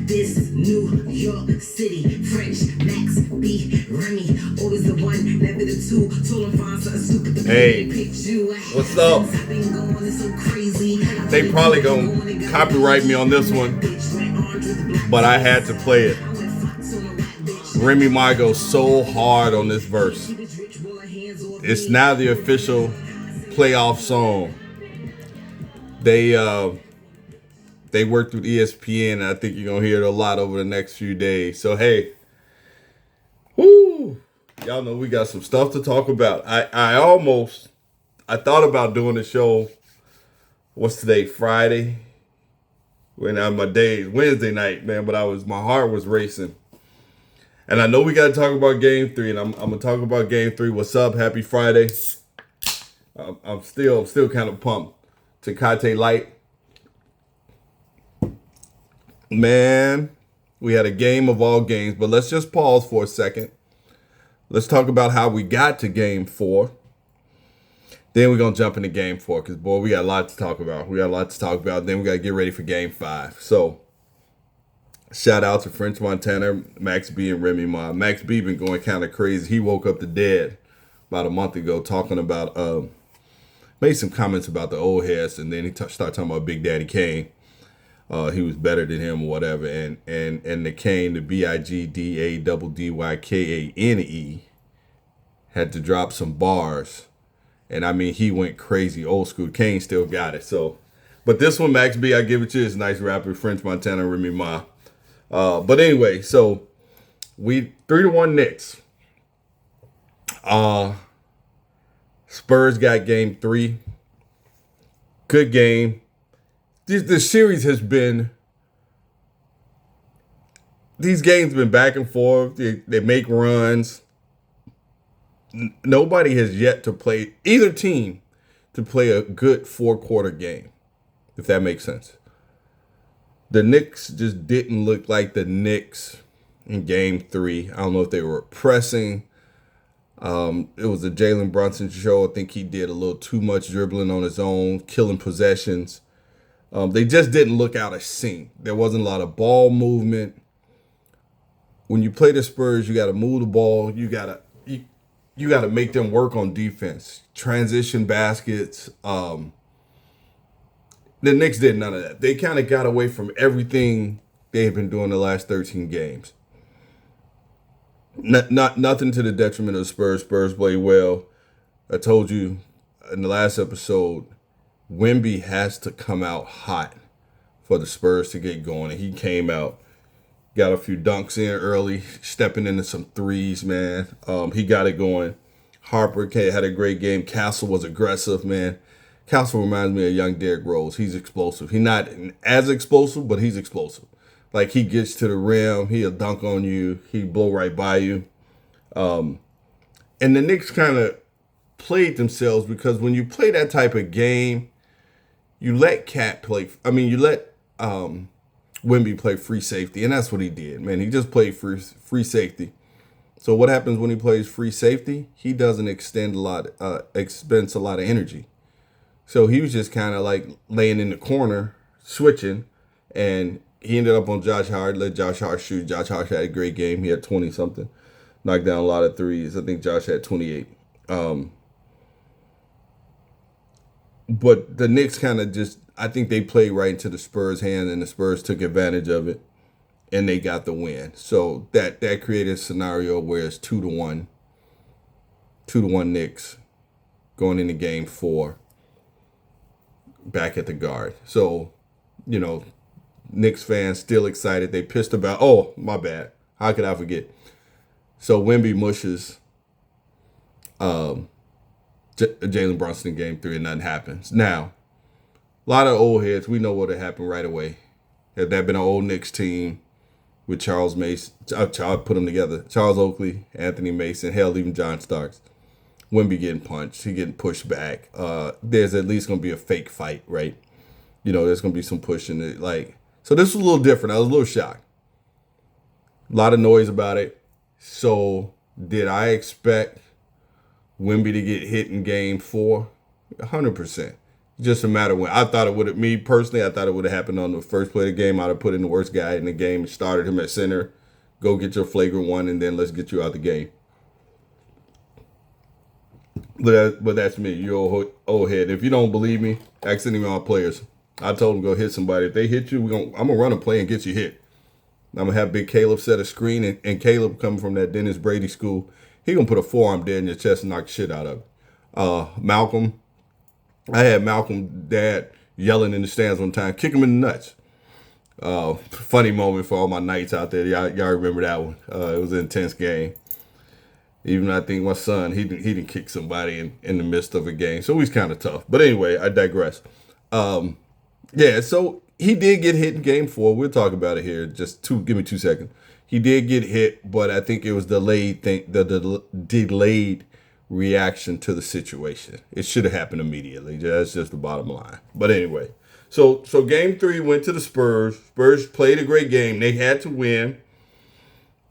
This New York City, French, Max, B, Remy, always the one, never the two. Told him find something stupid to Hey, what's up? They probably gonna copyright me on this one, but I had to play it. Remy Ma goes so hard on this verse. It's now the official playoff song. They worked with ESPN, and I think you're gonna hear it a lot over the next few days. So hey, whoo, y'all know we got some stuff to talk about. I thought about doing the show. What's today? Friday. When my day is Wednesday night, man, but my heart was racing. And I know we got to talk about Game 3, and I'm gonna talk about Game 3. What's up? Happy Friday. I'm still kind of pumped. Tecate Light. Man, we had a game of all games, but let's just pause for a second. Let's talk about how we got to Game 4. Then we're going to jump into Game 4 because, boy, we got a lot to talk about. Then we got to get ready for Game 5. So, shout out to French Montana, Max B, and Remy Ma. Max B been going kind of crazy. He woke up the dead about a month ago talking about, made some comments about the old heads, and then he started talking about Big Daddy Kane. He was better than him or whatever. And the Kane, the BIGDADDYKANE, had to drop some bars. And I mean, he went crazy. Old school. Kane still got it. So, but this one, Max B, I give it to you. It's a nice rapper. French Montana, Remy Ma. But anyway, so we 3-1 Knicks. Spurs got Game 3. Good game. The series has been, these games have been back and forth. They make runs. Nobody has yet to play, either team, to play a good four-quarter game, if that makes sense. The Knicks just didn't look like the Knicks in Game 3. I don't know if they were pressing. It was a Jalen Brunson show. I think he did a little too much dribbling on his own, killing possessions. They just didn't look out of sync. There wasn't a lot of ball movement. When you play the Spurs, you got to move the ball. You got to make them work on defense. Transition baskets. The Knicks did none of that. They kind of got away from everything they had been doing the last 13 games. Nothing to the detriment of the Spurs. Spurs play well. I told you in the last episode, Wemby has to come out hot for the Spurs to get going. And he came out, got a few dunks in early, stepping into some threes, man. He got it going. Harper had a great game. Castle was aggressive, man. Castle reminds me of young Derrick Rose. He's explosive. He's not as explosive, but he's explosive. Like, he gets to the rim, he'll dunk on you, he'll blow right by you. And the Knicks kind of played themselves because when you play that type of game, you let you let Wemby play free safety, and that's what he did, man. He just played free safety. So what happens when he plays free safety? He doesn't expense a lot of energy. So he was just kind of like laying in the corner, switching, and he ended up on Josh Hart, let Josh Hart shoot. Josh Hart had a great game. He had 20-something, knocked down a lot of threes. I think Josh had 28. But the Knicks kind of I think they played right into the Spurs' hand, and the Spurs took advantage of it, and they got the win. So that created a scenario where it's 2-1 Knicks going into Game 4 back at the guard. So, Knicks fans still excited. They pissed about, oh, my bad. How could I forget? So Wemby mushes Jalen Brunson in Game 3 and nothing happens. Now, a lot of old heads, we know what had happened right away. Had that been an old Knicks team with Charles Mason, Charles put them together, Charles Oakley, Anthony Mason, hell, even John Starks. Wemby getting punched, he getting pushed back. There's at least going to be a fake fight, right? There's going to be some pushing it. So this was a little different. I was a little shocked. A lot of noise about it. So did I expect Wemby to get hit in Game 4? 100%. Just a matter when. I thought it would have, me personally, I thought it would have happened on the first play of the game. I'd have put in the worst guy in the game, started him at center, go get your flagrant one, and then let's get you out the game. But that's me, you old head. If you don't believe me, ask any of my players. I told them go hit somebody. If they hit you, I'm gonna run a play and get you hit. I'm gonna have Big Caleb set a screen, and Caleb coming from that Dennis Brady school, he gonna put a forearm dead in your chest and knock the shit out of it. Malcolm, I had Malcolm dad yelling in the stands one time, kick him in the nuts. Funny moment for all my Knights out there. Y'all remember that one? It was an intense game. Even I think my son, he didn't kick somebody in the midst of a game. So he's kind of tough. But anyway, I digress. Yeah, so he did get hit in game 4. We'll talk about it here. Give me 2 seconds. He did get hit, but I think it was the delayed reaction to the situation. It should have happened immediately. That's just the bottom line. But anyway, so game 3 went to the Spurs. Spurs played a great game. They had to win.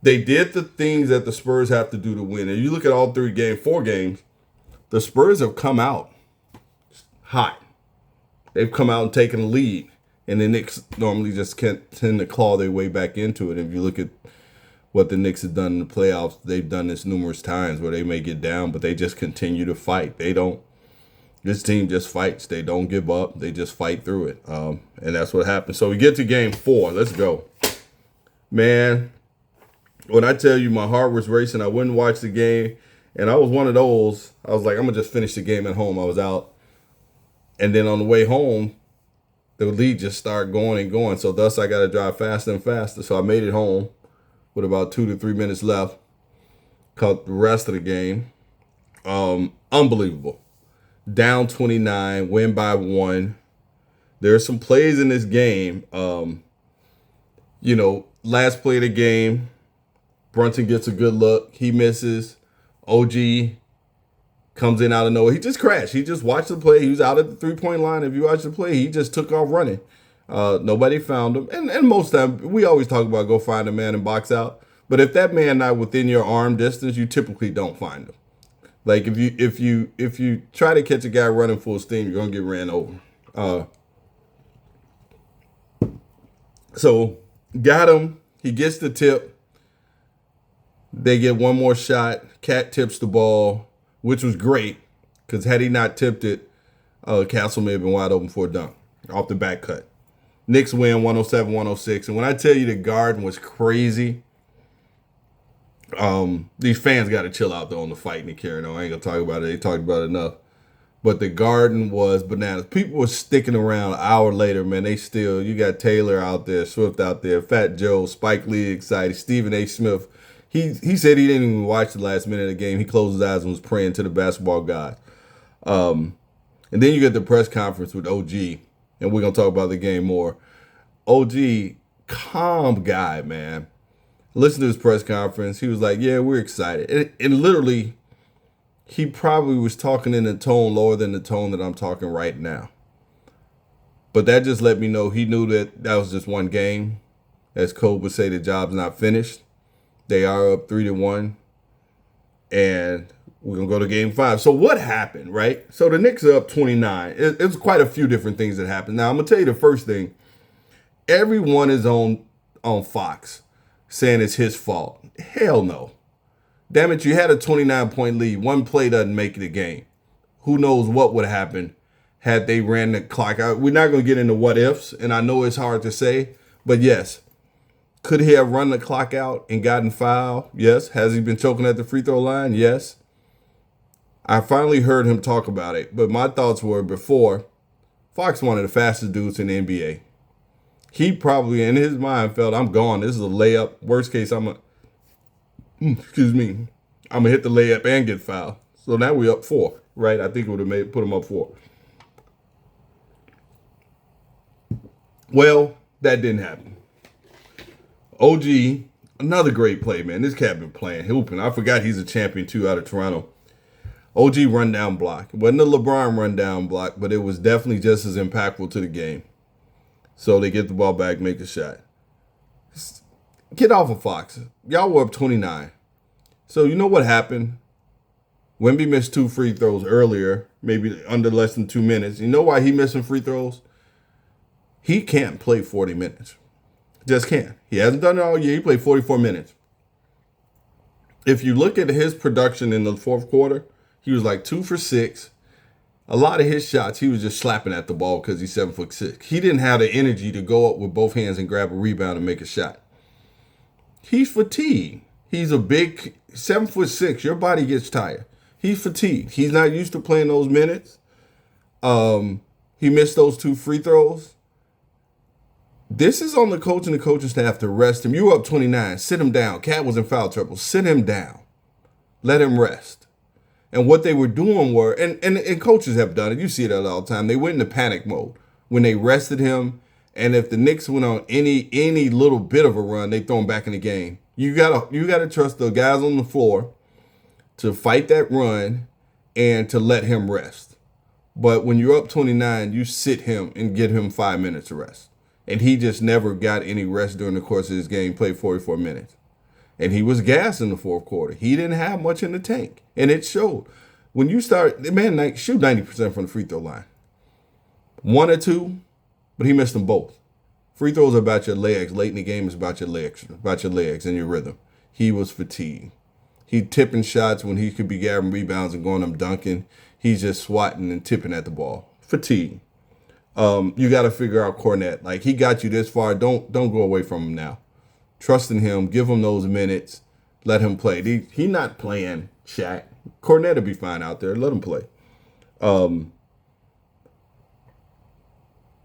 They did the things that the Spurs have to do to win. And you look at all 4 games, the Spurs have come out hot. They've come out and taken the lead. And the Knicks normally just can't tend to claw their way back into it. If you look at what the Knicks have done in the playoffs, they've done this numerous times where they may get down, but they just continue to fight. This team just fights. They don't give up. They just fight through it. And that's what happened. So we get to game 4. Let's go. Man, when I tell you my heart was racing, I wouldn't watch the game. And I was one of those. I was like, I'm going to just finish the game at home. I was out. And then on the way home, the lead just started going and going. So thus I got to drive faster and faster. So I made it home with about 2 to 3 minutes left. Caught the rest of the game. Unbelievable. Down 29, win by 1. There are some plays in this game. Last play of the game, Brunson gets a good look. He misses. OG comes in out of nowhere. He just crashed. He just watched the play. He was out at the 3-point line. If you watch the play, he just took off running. Nobody found him. And most of the time, we always talk about go find a man and box out. But if that man not within your arm distance, you typically don't find him. Like if you try to catch a guy running full steam, you're gonna get ran over. So got him. He gets the tip. They get one more shot. Cat tips the ball, which was great because had he not tipped it, Castle may have been wide open for a dunk off the back cut. Knicks win 107-106. And when I tell you the Garden was crazy, these fans got to chill out though on the fighting and carrying on. I ain't gonna talk about it. They talked about it enough. But the Garden was bananas. People were sticking around an hour later, man. You got Taylor out there, Swift out there, Fat Joe, Spike Lee excited, Stephen A. Smith. He said he didn't even watch the last minute of the game. He closed his eyes and was praying to the basketball gods. And then you get the press conference with OG, and we're going to talk about the game more. OG, calm guy, man. Listen to his press conference. He was like, yeah, we're excited. And literally, he probably was talking in a tone lower than the tone that I'm talking right now. But that just let me know he knew that was just one game. As Cole would say, the job's not finished. They are up 3-1. And we're going to go to game 5. So what happened, right? So the Knicks are up 29. It was quite a few different things that happened. Now, I'm going to tell you the first thing. Everyone is on Fox saying it's his fault. Hell no. Damn it, you had a 29-point lead. One play doesn't make it a game. Who knows what would happen had they ran the clock out. We're not going to get into what ifs, and I know it's hard to say, but yes. Could he have run the clock out and gotten fouled? Yes. Has he been choking at the free throw line? Yes. I finally heard him talk about it, but my thoughts were before, Fox one of the fastest dudes in the NBA. He probably, in his mind, felt, I'm gone. This is a layup. Worst case, I'm going to hit the layup and get fouled. So now we're up 4, right? I think it would have put him up 4. Well, that didn't happen. OG, another great play, man. This cat been playing, hooping. I forgot he's a champion, too, out of Toronto. OG rundown block. It wasn't a LeBron rundown block, but it was definitely just as impactful to the game. So they get the ball back, make a shot. Get off of Fox. Y'all were up 29. So you know what happened? Wemby missed 2 free throws earlier, maybe under less than 2 minutes. You know why he missing free throws? He can't play 40 minutes. Just can't. He hasn't done it all year. He played 44 minutes. If you look at his production in the fourth quarter, he was like 2 for 6. A lot of his shots, he was just slapping at the ball because he's 7'6". He didn't have the energy to go up with both hands and grab a rebound and make a shot. He's fatigued. He's a big 7'6". Your body gets tired. He's fatigued. He's not used to playing those minutes. He missed those 2 free throws. This is on the coach and the coaching staff to rest him. You were up 29. Sit him down. Cat was in foul trouble. Sit him down. Let him rest. And what they were doing were, and coaches have done it. You see that all the time. They went into panic mode when they rested him. And if the Knicks went on any little bit of a run, they throw him back in the game. You gotta trust the guys on the floor to fight that run and to let him rest. But when you're up 29, you sit him and get him 5 minutes of rest. And he just never got any rest during the course of his game, played 44 minutes. And he was gassed in the fourth quarter. He didn't have much in the tank. And it showed. When you start, man, shoot 90% from the free throw line. 1 or 2, but he missed them both. Free throws are about your legs. Late in the game is about your legs and your rhythm. He was fatigued. He tipping shots when he could be grabbing rebounds and going them dunking. He's just swatting and tipping at the ball. Fatigue. You got to figure out Cornette. Like, he got you this far. Don't go away from him now. Trust in him. Give him those minutes. Let him play. He not playing Shaq. Cornette will be fine out there. Let him play.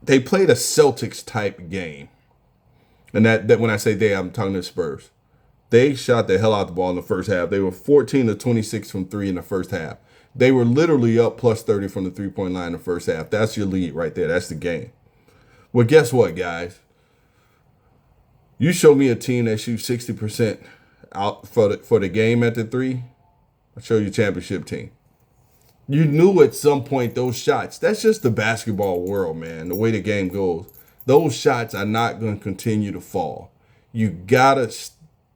They played a Celtics type game. And that when I say they, I'm talking to the Spurs. They shot the hell out the ball in the first half. They were 14 to 26 from 3 in the first half. They were literally up plus 30 from the 3-point line in the first half. That's your lead right there. That's the game. Well, guess what, guys? You show me a team that shoots 60% out for the game at the 3, I'll show you a championship team. You knew at some point those shots, that's just the basketball world, man, the way the game goes. Those shots are not going to continue to fall. You got to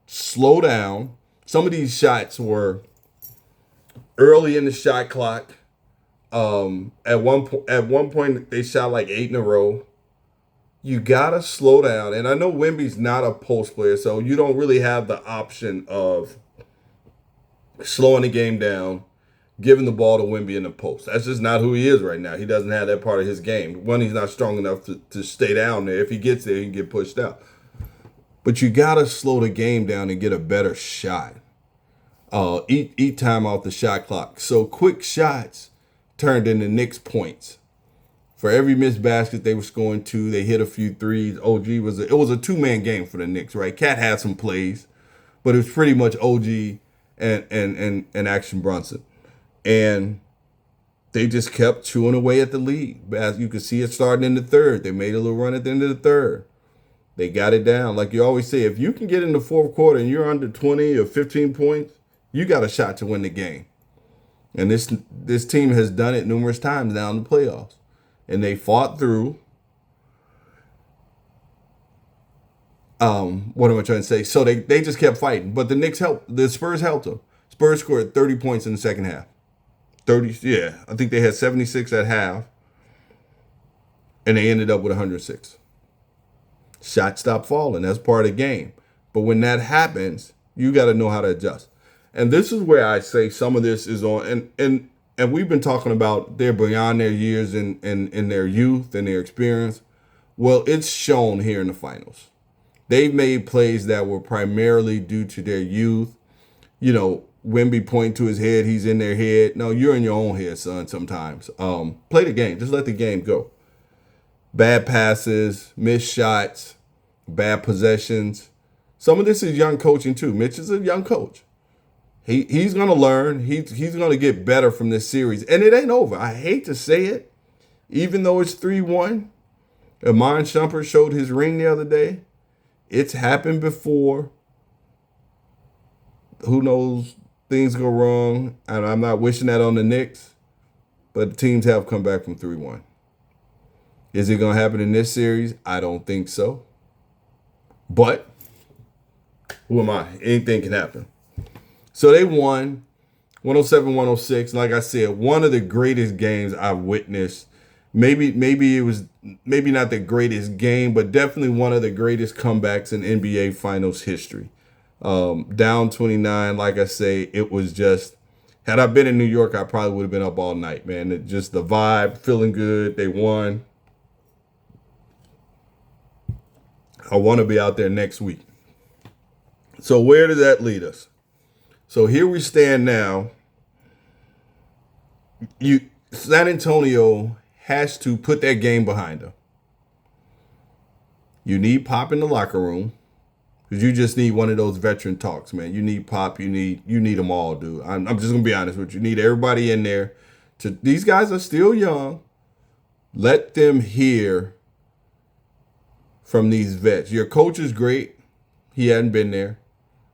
slow down. Some of these shots were early in the shot clock. At one point, they shot like 8 in a row. You got to slow down. And I know Wemby's not a post player, so you don't really have the option of slowing the game down, giving the ball to Wemby in the post. That's just not who he is right now. He doesn't have that part of his game. One, he's not strong enough to stay down there. If he gets there, he can get pushed out. But you got to slow the game down and get a better shot. Eat time off the shot clock. So quick shots turned into Knicks points. For every missed basket, they were scoring 2. They hit a few threes. OG was a 2-man game for the Knicks, right? Cat had some plays, but it was pretty much OG and Action Brunson. And they just kept chewing away at the lead. As you could see it starting in the third. They made a little run at the end of the third. They got it down. Like you always say, if you can get in the fourth quarter and you're under 20 or 15 points, you got a shot to win the game. And this team has done it numerous times now in the playoffs. And they fought through. What am I trying to say? So they just kept fighting. But the Spurs helped them. Spurs scored 30 points in the second half. 30, yeah. I think they had 76 at half. And they ended up with 106. Shots stopped falling. That's part of the game. But when that happens, you got to know how to adjust. And this is where I say some of this is on. And we've been talking about they're beyond their years in their youth and their experience. Well, it's shown here in the finals. They've made plays that were primarily due to their youth. You know, Wemby pointing to his head, he's in their head. No, you're in your own head, son, sometimes. Play the game. Just let the game go. Bad passes, missed shots, bad possessions. Some of this is young coaching, too. Mitch is a young coach. He's going to learn. He's going to get better from this series. And it ain't over. I hate to say it. Even though it's 3-1, Iman Shumpert showed his ring the other day. It's happened before. Who knows? Things go wrong. And I'm not wishing that on the Knicks. But teams have come back from 3-1. Is it going to happen in this series? I don't think so. But who am I? Anything can happen. So they won. 107, 106. Like I said, one of the greatest games I've witnessed. Maybe it was maybe not the greatest game, but definitely one of the greatest comebacks in NBA Finals history. Down 29, like I say, it was just. Had I been in New York, I probably would have been up all night, man. Just the vibe, feeling good. They won. I want to be out there next week. So where does that lead us? So here we stand now. San Antonio has to put that game behind them. You need Pop in the locker room because you just need one of those veteran talks, man. You need Pop. You need them all, dude. I'm just gonna be honest with you. You need everybody in there. These guys are still young. Let them hear from these vets. Your coach is great. He hadn't been there.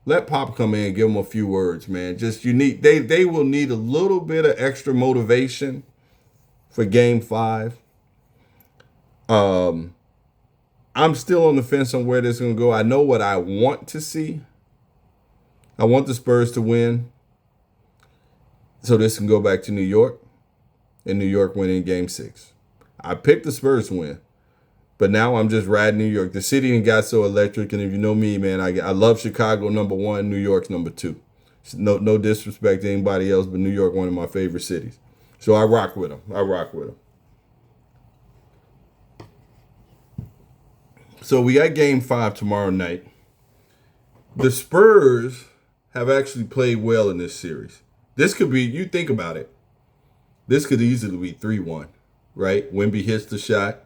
Let Pop come in and give them a few words, man. Just they will need a little bit of extra motivation for Game 5. I'm still on the fence on where this is going to go. I know what I want to see. I want the Spurs to win, so this can go back to New York, and New York winning Game 6. I picked the Spurs to win. But now I'm just riding New York. The city got so electric, and if you know me, man, I love Chicago #1, New York's #2. No disrespect to anybody else, but New York one of my favorite cities. So I rock with them. So we got Game 5 tomorrow night. The Spurs have actually played well in this series. This could be, you think about it, this could easily be 3-1, right? Wemby hits the shot.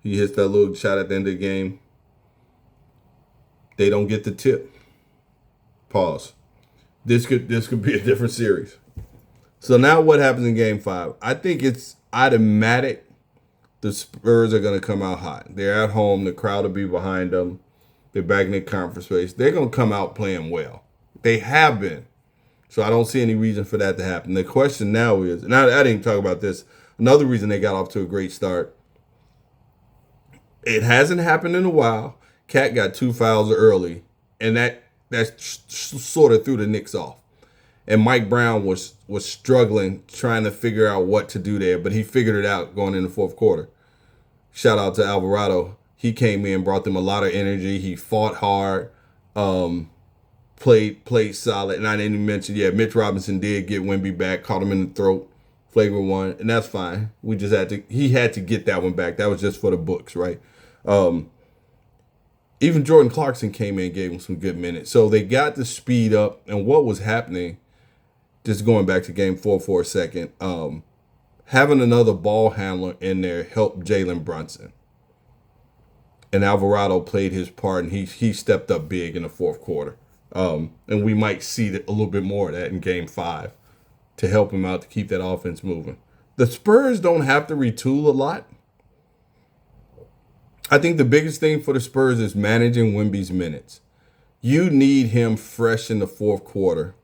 He hits that little shot at the end of the game. They don't get the tip. Pause. This could be a different series. So now what happens in Game 5? I think it's automatic the Spurs are going to come out hot. They're at home. The crowd will be behind them. They're back in their conference space. They're going to come out playing well. They have been. So I don't see any reason for that to happen. The question now is, and I didn't talk about this, another reason they got off to a great start. It hasn't happened in a while. Cat got 2 fouls early, and that sort of threw the Knicks off. And Mike Brown was struggling, trying to figure out what to do there, but he figured it out going in the fourth quarter. Shout out to Alvarado. He came in, brought them a lot of energy. He fought hard, played solid. And I didn't even mention, Mitch Robinson did get Wemby back, caught him in the throat, flagrant one, and that's fine. He had to get that one back. That was just for the books, right? Even Jordan Clarkson came in and gave him some good minutes. So they got the speed up, and what was happening, just going back to Game 4 for a second, having another ball handler in there helped Jalen Brunson. And Alvarado played his part, and he stepped up big in the fourth quarter. And we might see a little bit more of that in Game 5 to help him out to keep that offense moving. The Spurs don't have to retool a lot. I think the biggest thing for the Spurs is managing Wemby's minutes. You need him fresh in the fourth quarter.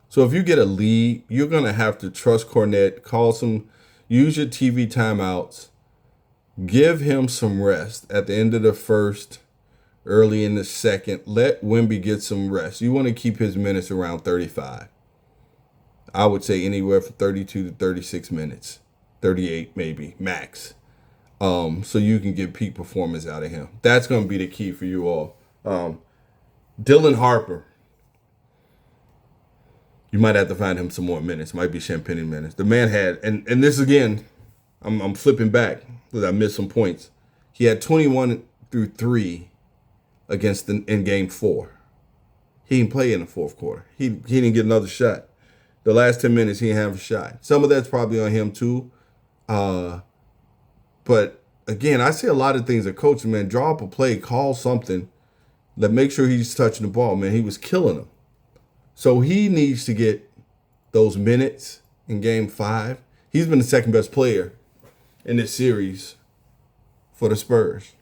So if you get a lead, you're going to have to trust Cornette, use your TV timeouts, give him some rest at the end of the first, early in the second. Let Wemby get some rest. You want to keep his minutes around 35. I would say anywhere from 32 to 36 minutes, 38 maybe, max. So you can get peak performance out of him. That's going to be the key for you all. Dylan Harper. You might have to find him some more minutes. Might be Champagne minutes. The man had, and this again, I'm flipping back because I missed some points. He had 21 through 3 in Game 4. He didn't play in the fourth quarter. He didn't get another shot. The last 10 minutes, he didn't have a shot. Some of that's probably on him too. But again, I see a lot of things that coaches, man, draw up a play, call something, make sure he's touching the ball, man. He was killing them. So he needs to get those minutes in Game 5. He's been the second best player in this series for the Spurs.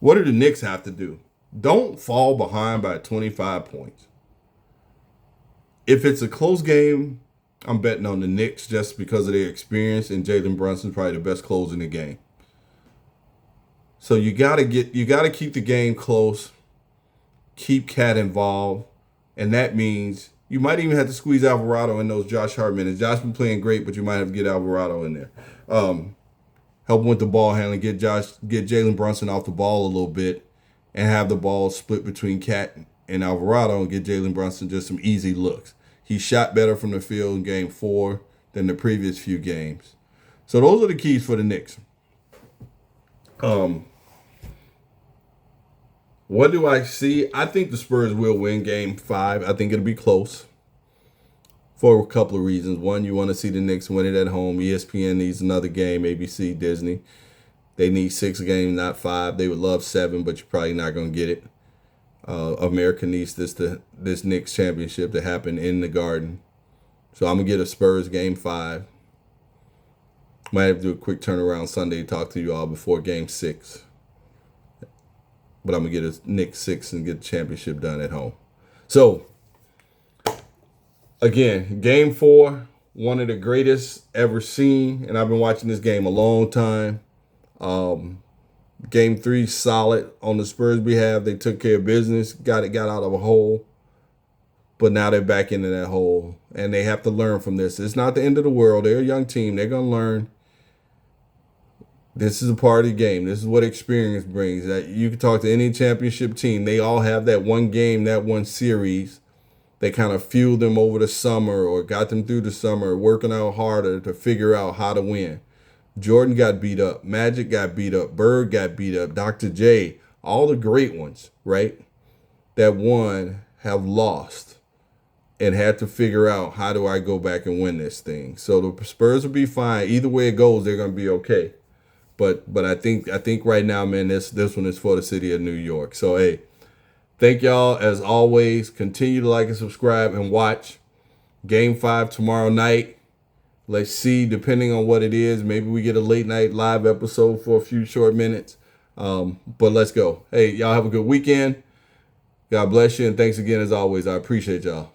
What do the Knicks have to do? Don't fall behind by 25 points. If it's a close game, I'm betting on the Knicks just because of their experience, and Jalen Brunson's probably the best closer in the game. So you gotta keep the game close, keep Cat involved, and that means You might even have to squeeze Alvarado in those Josh Hart minutes. Josh been playing great, but you might have to get Alvarado in there. Help him with the ball handling, get Jalen Brunson off the ball a little bit, and have the ball split between Cat and Alvarado and get Jalen Brunson just some easy looks. He shot better from the field in game 4 than the previous few games. So those are the keys for the Knicks. What do I see? I think the Spurs will win game 5. I think it'll be close for a couple of reasons. One, you want to see the Knicks win it at home. ESPN needs another game. ABC, Disney. They need 6 games, not 5. They would love 7, but you're probably not going to get it. America needs this Knicks championship to happen in the Garden. So I'm going to get a Spurs game 5. Might have to do a quick turnaround Sunday to talk to you all before game 6. But I'm going to get a Knicks 6 and get the championship done at home. So, again, game 4, one of the greatest ever seen. And I've been watching this game a long time. Game 3, solid on the Spurs' behalf. They took care of business, got out of a hole. But now they're back into that hole. And they have to learn from this. It's not the end of the world. They're a young team. They're going to learn. This is a part of the game. This is what experience brings. That you can talk to any championship team. They all have that one game, that one series that kind of fueled them over the summer or got them through the summer, working out harder to figure out how to win. Jordan got beat up. Magic got beat up. Bird got beat up. Dr. J, all the great ones, right, that won have lost and had to figure out, how do I go back and win this thing? So the Spurs will be fine. Either way it goes, they're going to be okay. But I think right now, man, this one is for the city of New York. So, hey, thank y'all as always. Continue to like and subscribe and watch Game 5 tomorrow night. Let's see, depending on what it is, maybe we get a late night live episode for a few short minutes. But let's go. Hey, y'all have a good weekend. God bless you, and thanks again as always. I appreciate y'all.